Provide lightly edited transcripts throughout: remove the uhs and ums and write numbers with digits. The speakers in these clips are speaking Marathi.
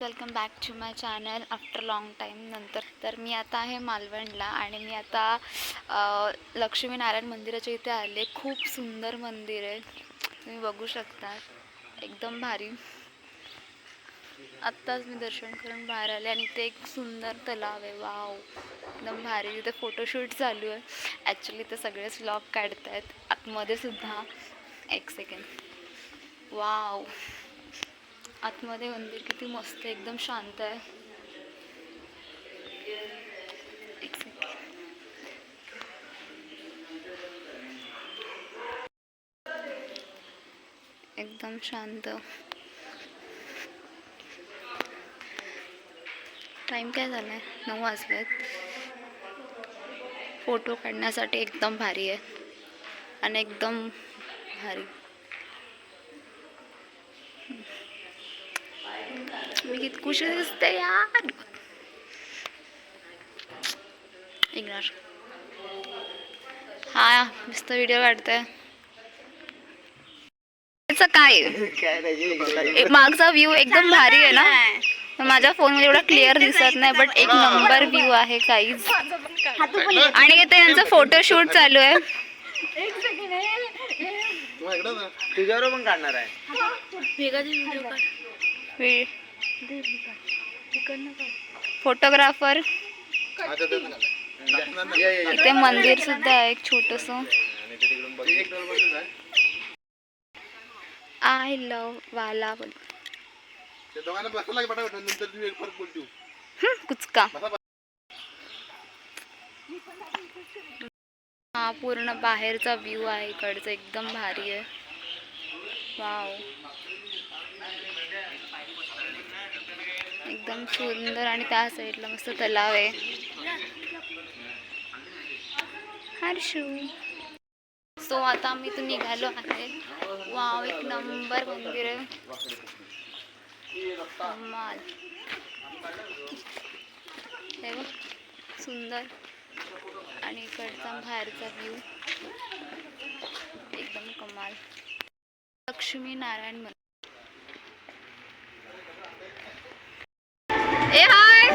Welcome back to my channel after long time नंतर. तर मी आता आहे मालवणला आणि मी आता लक्ष्मीनारायण मंदिराच्या इथे आले. खूप सुंदर मंदिर आहे, तुम्ही बघू शकता, एकदम भारी. आत्ताच मी दर्शन करून बाहेर आले आणि इथे एक सुंदर तलाव आहे. वाव, एकदम भारी. तिथे फोटोशूट चालू आहे. ॲक्च्युली ते सगळेच व्लॉग काढत आहेत आतमध्ये सुद्धा. एक सेकंड. वाव, आतमध्ये मंदिर किती मस्त, एकदम शांत आहे. एक सेकंड. एकदम शांत. टाइम काय झाला आहे? 9 वाजलेत. फोटो काढण्यासाठी एकदम भारी आहे आणि एकदम भारी. मी किती खुशी दिसते यार. इग्नोर. हा, मस्त व्हिडिओ काढते. काय मागचा व्ह्यू एकदम भारी आहे ना. माझ्या फोनमध्ये एवढा क्लिअर दिसत नाही, बट एक नंबर व्ह्यू आहे काहीच. आणि इथे यांचं फोटोशूट चालू आहे. तुझ्यावर पण काढणार आहे. फोटोग्राफर. इथे मंदिर सुद्धा आहे एक छोटस. I love Walawal. कुचका. हा पूर्ण बाहेरचा व्ह्यू आहे इकडचा, एकदम भारी आहे. वाव, एकदम सुंदर. आणि त्या साईडला मस्त तलाव आहे. हर्षू. सो आता आम्ही इथून निघालो आहे. वाव, एक नंबर मंदिर आहे. कमाल. हे बघ, सुंदर. आणि इकडचा बाहेरचा व्ह्यू एकदम कमाल. लक्ष्मीनारायण मंदिर. ए हाय,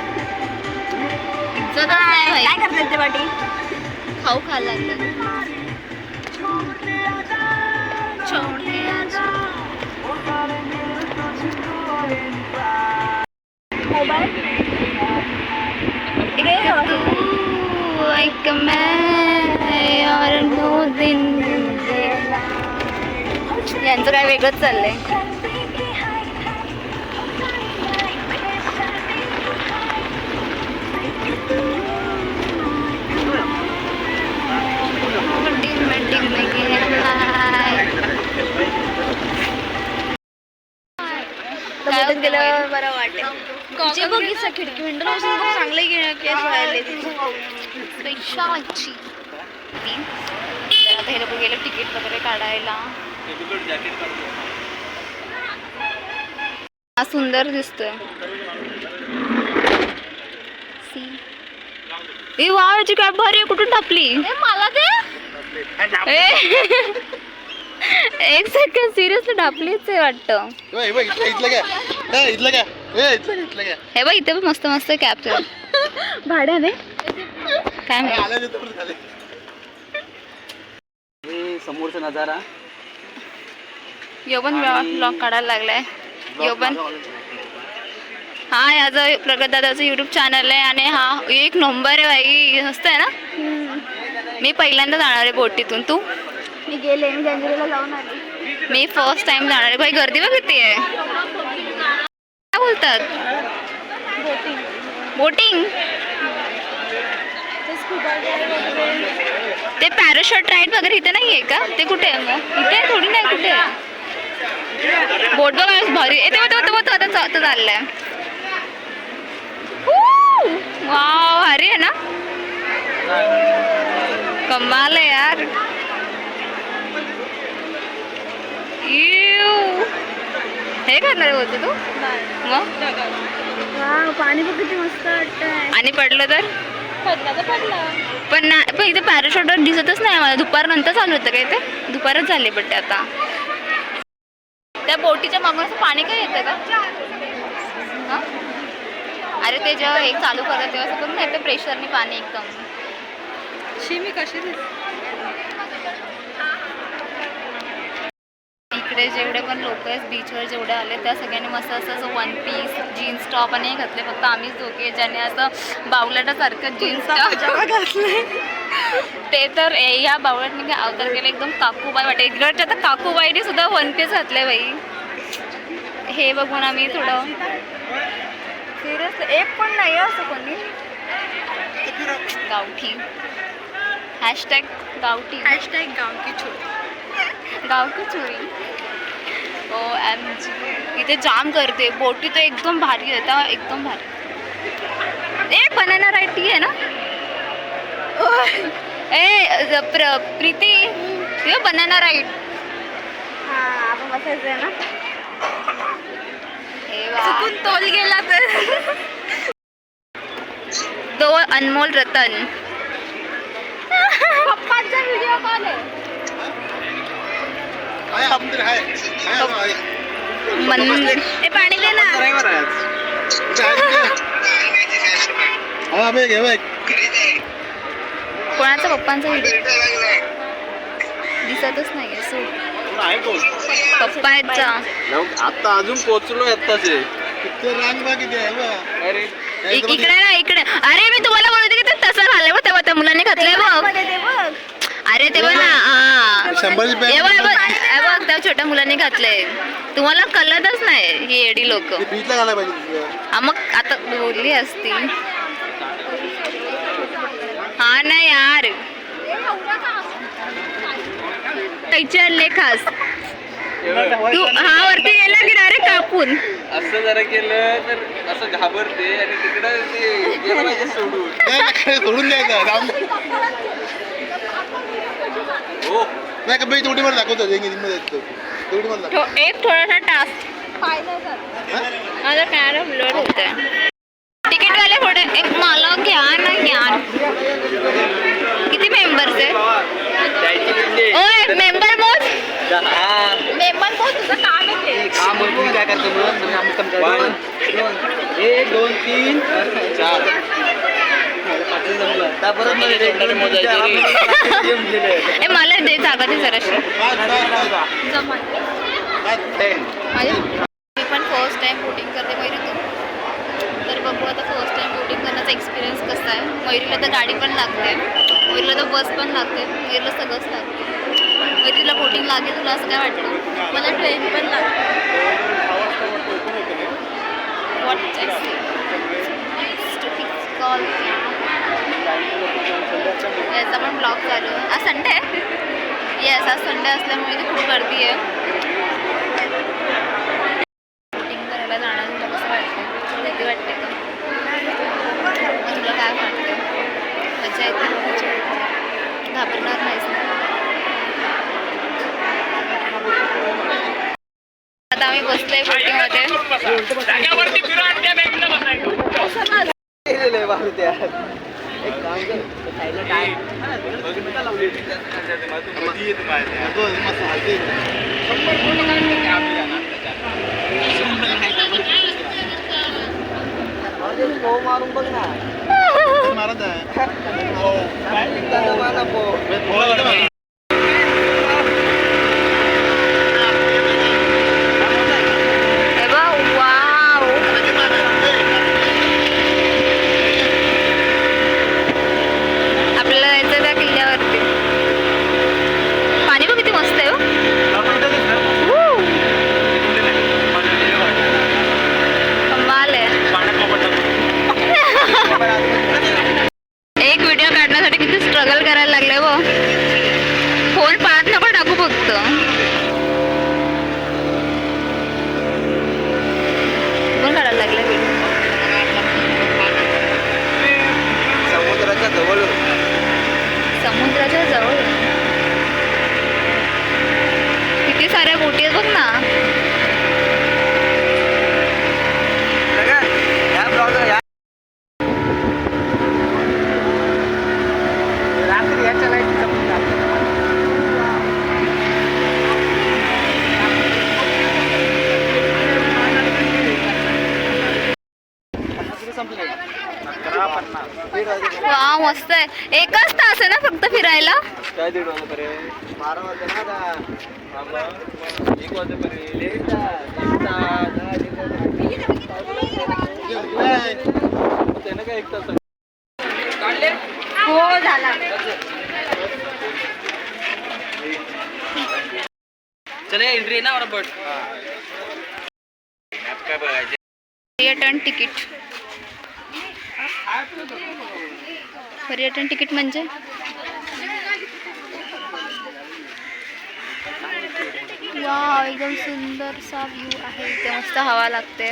काय करतात ते बाटी? खाऊ खायला लागलं. यांचं काय वेगळंच चाललंय. गेल्यावर बरं वाटेल. जे बघितलं खिडकी विंडो चांगले केस व्हायले पैशाची. आता हे लोक गेलं तिकीट वगैरे काढायला. हा सुंदर दिसतोय. ए वाव, याची काय भारी. कुठून टाकली मला ते? एक सेकंड, सिरियसली ढापलीच आहे वाटतं. हे बघ, इथे पण मस्त मस्त कॅप्चर भाड्याने. काय माहिती समोरचा नजारा. यो पण ब्लॉग काढायला लागलाय. यो पण. हा, याचं प्रगत दादाचं यूट्यूब चॅनल आहे आणि हा एक नंबर आहे बाई. मस्त आहे ना. मी पहिल्यांदा जाणार आहे बोटीतून. तू? मी गेले, मी जंजिराला जाऊन आले. मी फर्स्ट टाइम जाणार आहे. भाई गर्दी बघ किती आहे. काय बोलतात? बोटिंग. ते पॅराशूट राईड वगैरे इथे नाही आहे का? ते कुठे आहे मग? इथे थोडी नाही, कुठे आहे? बोट बघा भारी. आता चाललंय. वाव, भारी आहे ना. कमाल आहे यार. हे करणार होते तू मग? पाणी पण किती मस्त वाटतंय. आणि पडलं तर? पण इथे पॅराशूट दिसतच नाही मला. दुपारनंतर चालू होतं काय? ते दुपारच झाले बट आता. त्या बोटीच्या मागून पाणी काय येतं का? अरे ते जेव्हा हे चालू करतात तेव्हा असं नाही तर प्रेशरने पाणी एकदम. शिमी कशी इकडे जेवढे पण लोक आहेत बीचवर जेवढे आले त्या सगळ्यांनी मस्त असं वन पीस जीन्स टॉप आणि हे घातले. फक्त आम्हीच दोघे ज्याने असं बावलाटासारखं जीन्स टॉप घातले. ते तर ह्या बावळटने काय अवतार केलं एकदम काकूबाई वाटे. इकडच्या तर काकूबाईने सुद्धा वन पीस घातले बाई. हे बघून आम्ही थोडं सिरियस एक पण नाही असं कोणी. गावठी हॅशटॅग गावठी हॅशटॅग गाव की छोटी. गावठी चोरी. OMG इथे जाम करते. बोटी तर एकदम भारी आहे त्या एकदम भारी. ए बनाना राईट ती आहे ना. प्रीती ते बनाना राईट. हा आपण बसायचं ना. चुकून तोल गेला तर दो अनमोल रतन. पप्पाचा व्हिडिओ कॉल आहे. ए पाणी दे ना. कोणाचा पप्पांचा व्हिडिओ दिसतच नाहीये. सो पप्पाचा आता अजून पोहोचलो आत्ताच. इकडे ना इकडे. अरे मी तुम्हाला बोलते की ते तसं घालय बघ तेव्हा त्या मुलांनी घातलंय बघ. अरे तेव्हा ना 100 रुपये बघ त्या छोट्या मुलांनी घातलंय. तुम्हाला कळतच नाही ही एडी लोक. बीचला घालायला पाहिजे. हा मग आता बोलली असती. हा ना यार विचारले खास तू हा वरती गेला की डायरेक्ट कापून. असं जरा केलं तर असं घाबरते आणि तिकडं ते गेलं पाहिजे सोडून द्यायचं. हो नाही का बाई तेवढी मला दाखवतो तेवढी मला एक थोडासा टास्क माझं कॅमेरा ब्लर होत आहे. तिकीट वाले पुढे एक मला घ्या ना यार. किती मेंबर्स आहे. ओय मेंबर मोज. मेंबर मोज तुझं काम आहे. काम तुम्ही काय करतो मग आम्ही समजा 1 2 3 4 ए मला दे जागा दे जराशी. मी पण फर्स्ट टाइम बोटिंग करते मयुरी. तर बघू आता फर्स्ट टाइम बोटिंग करण्याचा एक्सपिरियन्स कसा आहे. मयुरीला तर गाडी पण लागते. मयुरीला तर बस पण लागते. मयुरीला सगळंच लागते. मयुरीला बोटिंग लागेल तुला असं काय वाटलं. मला ट्रेन पण लागते. याचा पण ब्लॉग चालू आहे. आज संडे आहे. येस आज संडे असल्यामुळे इथे खूप गर्दी आहे. बोटिंग करायला जाणार तुला कसं वाटतं. भीती वाटते का. तुला काय वाटतं. मजा येते. घाबरणार नाहीस ना. आता आम्ही बसलोय बोटिंगमध्ये. मारून बघ ना. मारत आहे. आपल्याला जायचं त्या किल्ल्यावरती. पाणी बघ किती मस्त आहे. कमाल आहे. एक व्हिडिओ काढण्यासाठी किती स्ट्रगल करायला लागले व. फोन पाहत नको टाकू फक्त. पण काढायला लागले व्हिडिओ. समुद्राच्या जवळ. समुद्राच्या जवळ किती साऱ्या बोटी आहेत बघ ना. संपले 11:50. वा मस्त आहे. एकच तास आहे ना फक्त फिरायला? काय 1:30 वाजेपर्यंत 12 वाजता ना आता 1 वाजेपर्यंत त्यानं काय 1 तास हो झाला. चला एंट्री ना बरोबर काय बघायचे पर्यटन तिकीट. पर्यटन तिकीट म्हणजे वा एकदम सुंदरसा व्ह्यू आहे. इथे मस्त हवा लागते.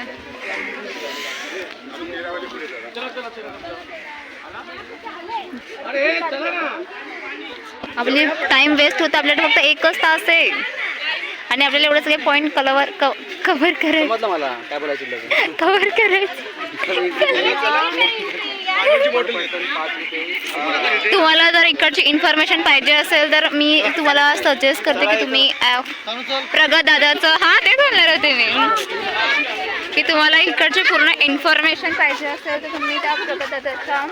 आपली टाइम वेस्ट होतं. आपल्याला फक्त 1च तास आहे आणि आपल्याला एवढं सगळे पॉईंट कव्हर करायचं. समजलं मला काय बोलायचं कव्हर करायचं. तुम्हाला जर इकडची इन्फॉर्मेशन पाहिजे असेल तर मी तुम्हाला सजेस्ट करते की तुम्ही प्रगत दादाचं तेच बोलणार होते मी की तुम्हाला इकडची पूर्ण इन्फॉर्मेशन पाहिजे असेल तर तुम्ही त्या प्रगत दादाच्या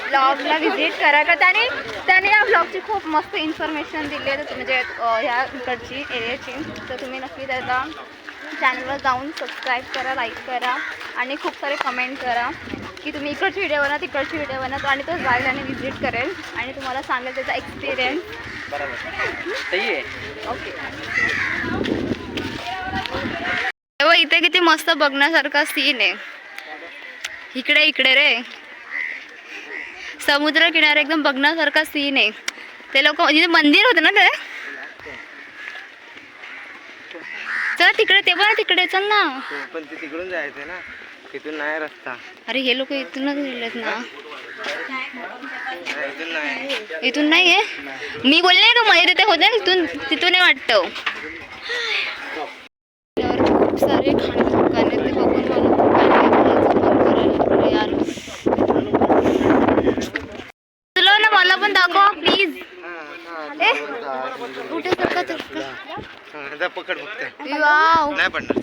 ब्लॉगला व्हिजिट करा. का त्याने या ब्लॉगची खूप मस्त इन्फॉर्मेशन दिली आहे. म्हणजे ह्या इकडची एरियाची. तर तुम्ही नक्की त्याचा चॅनलवर जाऊन सबस्क्राईब करा, लाईक करा आणि खूप सारे कमेंट करा की तुम्ही इकडची व्हिडिओ बनवा, तिकडची व्हिडिओ बनवा. आणि तो जाईल आणि व्हिजिट करेल आणि तुम्हाला सांगेल त्याचा एक्सपिरियन्स. ओके. तेव्हा इथे किती मस्त बघण्यासारखा सीन आहे. इकडे रे समुद्र किनारे एकदम बघण्यासारखा सीन आहे. ते लोक जिथे मंदिर होतं ना ते चल तिकडे ते पण तिकडे चल ना. पण ते तिकडून जायचंय ना तिथून नाही रस्ता. अरे हे लोक इथूनच गेलेत ना. इथून नाही इथून नाही आहे. मी बोलले ना मध्ये तिथे होते तिथून नाही वाटतं. खूप सारे खाणे दुकाने ते बघून यार. चलो ना मला पण दाखवा प्लीज. कुठे पकड फक्त वाव नाही पडणार.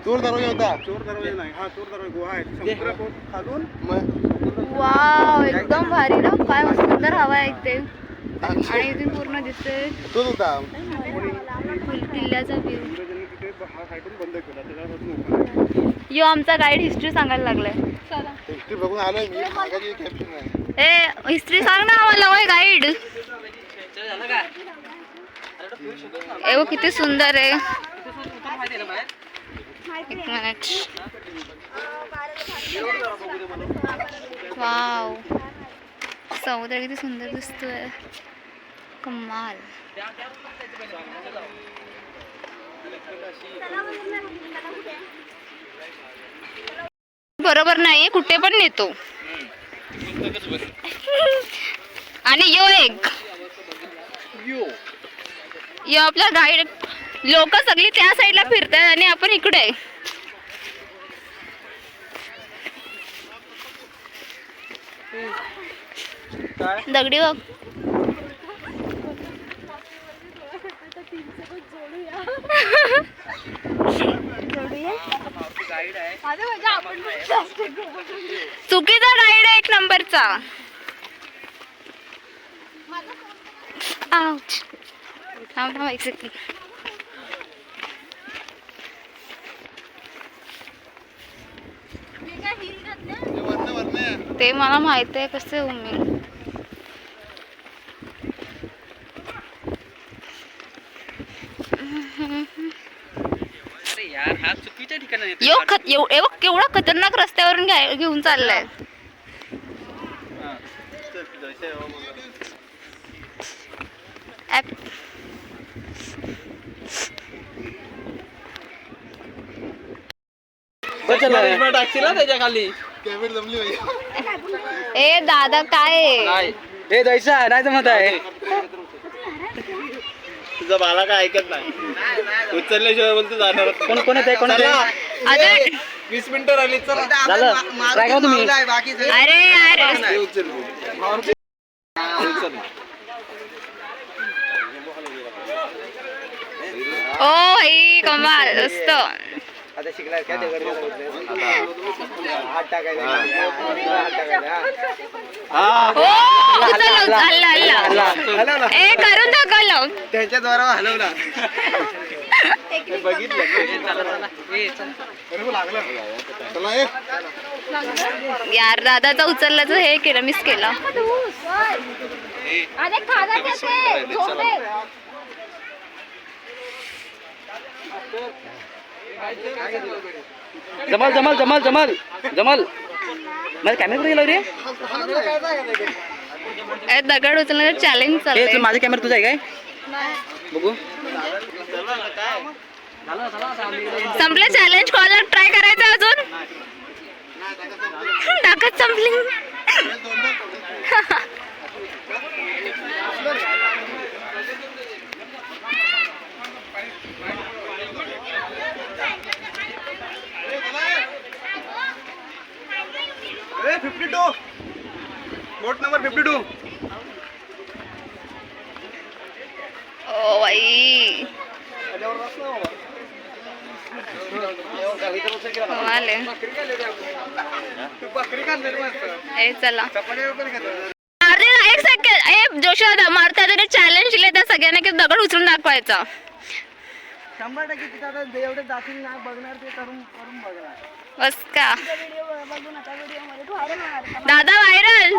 चोर दरवाजा होता. चोर दरवाजा नाही हा चोर दरवाजा गुहा आहे. समुद्र खालून वाव एकदम भारी ना. काय मस्त सुंदर हवा आहे इथे आणि इथून पूर्ण दिसते तोच होता. किल्ल्याचा व्ह्यू. इंग्रजांनी तिथे हा साईडून बंद केला त्याच्यापासून यो आमचा गाईड हिस्ट्री सांगायला लागलाय. हिस्ट्री बघून आलोय मी. मागाची कॅप्शन आहे. ए हिस्ट्री सांग ना आम्हाला. होय गाईड. एवढं किती सुंदर आहे. एक मिनिट. वाव समुद्र किती सुंदर दिसतोय. कमाल. बरोबर नाही कुठे पण नेतो. आणि यो आपला गाईड. लोक सगळी त्या साईडला फिरतात आणि आपण इकडे. दगडी बघ. चुकीचा गाईड आहे 1 नंबरचा. थांब 1 सेकंड. ते मला माहित आहे कसे मी. यार हा चुकीच्या ठिकाणी केवढा खतरनाक रस्त्यावरून घेऊन चाललाय. त्याच्या खाली कॅमेरा जमली पाहिजे. ए दादा काय हे जायचं नाही जमत आहे. तुझा बाला काय ऐकत नाही. उचलल्याशिवाय बोलतो जाणार. कोण येते कोण येते. अरे 20 मिनिटं राहिली. तुम्ही अरे यार ओ ही कमाल असतं. आता शिकणार काय दगड हात टाकायचा हात टाकायचा हो उचललं, हल्ला. ए करून दाखवलं. त्यांच्या द्वारा हलवला बघितलं चला ये. यार दादाचा उचलल्याचं हे केलं मिस केलं. जमाल जमाल जमाल जमाल जमाल माझा कॅमेरा कुठे गेला रे ए, दगड उचलण्याचं चॅलेंज चाललंय. माझा कॅमेरा तुझा आहे काय बघू संपलं चॅलेंज. कॉलर ट्राय करायचं अजून. ताकद संपली. अरे 52 बोट नंबर 52. ओ बाई कमाल आहे. बकरी का ए चला अरे एक सेकंड. ए जोशी दादा मारता तरी चॅलेंज दिले त्या सगळ्यांना की दगड उचलून दाखवायचा. 100% तिथं आता जेवढे जातील ना बघणार ते करून करून बघणार बस का दादा व्हायरल.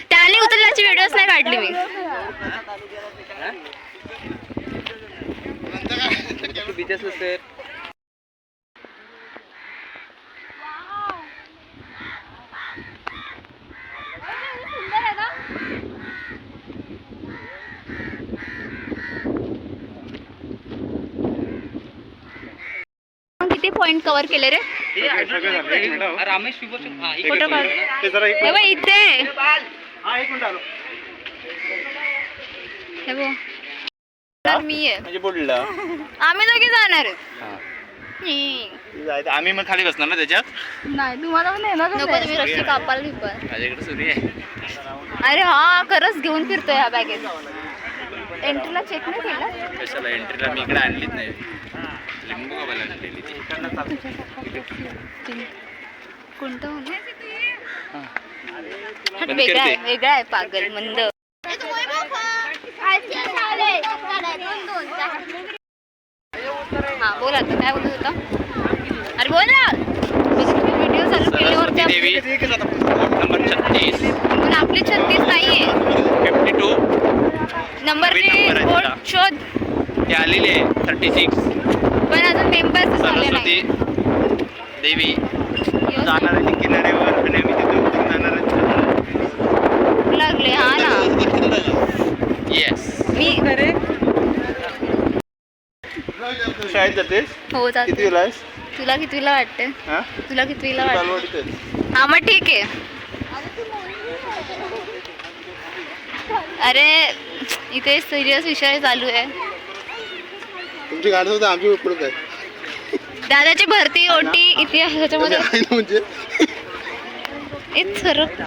त्याने उचलल्याची व्हिडिओज नाही काढली मी. बीचेस सर किती पॉइंट कव्हर केले रे. रामेश सुभोषण फोटो काढ. ते जरा एक हे बघ इथे. हा एक मिनिट आलो. हे बघ तर मी आहे. म्हणजे बोलला आम्ही दोघे जाणार आहे. आम्ही मग खाली बसणार ना त्याच्यात. नाही तुम्हाला पण येणार नको तुम्ही रस्ते कापायला बिपाल. माझ्याकडे सूर्य आहे. अरे हा खरंच घेऊन फिरतोय ह्या बॅगेत. एंट्रीला चेक नाही केलं. कशाला एंट्रीला मी इकडे आणलीच नाही. लिंबू का मला आणलेली ती. कोणतं होतं? वेगळा आहे वेगळा आहे पागल मंद. हा बोल आता काय बोलत होता. अरे बोल ना. व्हिडिओ चालू केल्यावर त्या देवी नंबर 36 पण आपली 36 नाहीये 52 नंबर नंबर आहे बोर्ड तिला. शोध. ते आलेली आहे 36 पण अजून मेंबर्स झाले सरस्वती नाही. देवी जाणार आहे किनाऱ्यावर आणि आम्ही तिथे उतरून जाणार आहे. लागले हा ना. येस मी शाळेत जातेस हो जाते. कितवीला आहेस? तुला कितवीला वाटते? हा तुला कितवीला वाटते? चालवडीतच. हा मग ठीक आहे. अरे इथे सिरियस विषय चालू आहे. तुमची गाडी होतं आमची उपयोग आहे दादाची भरती ओटी इतिहास ह्याच्यामध्ये म्हणजे एक सरक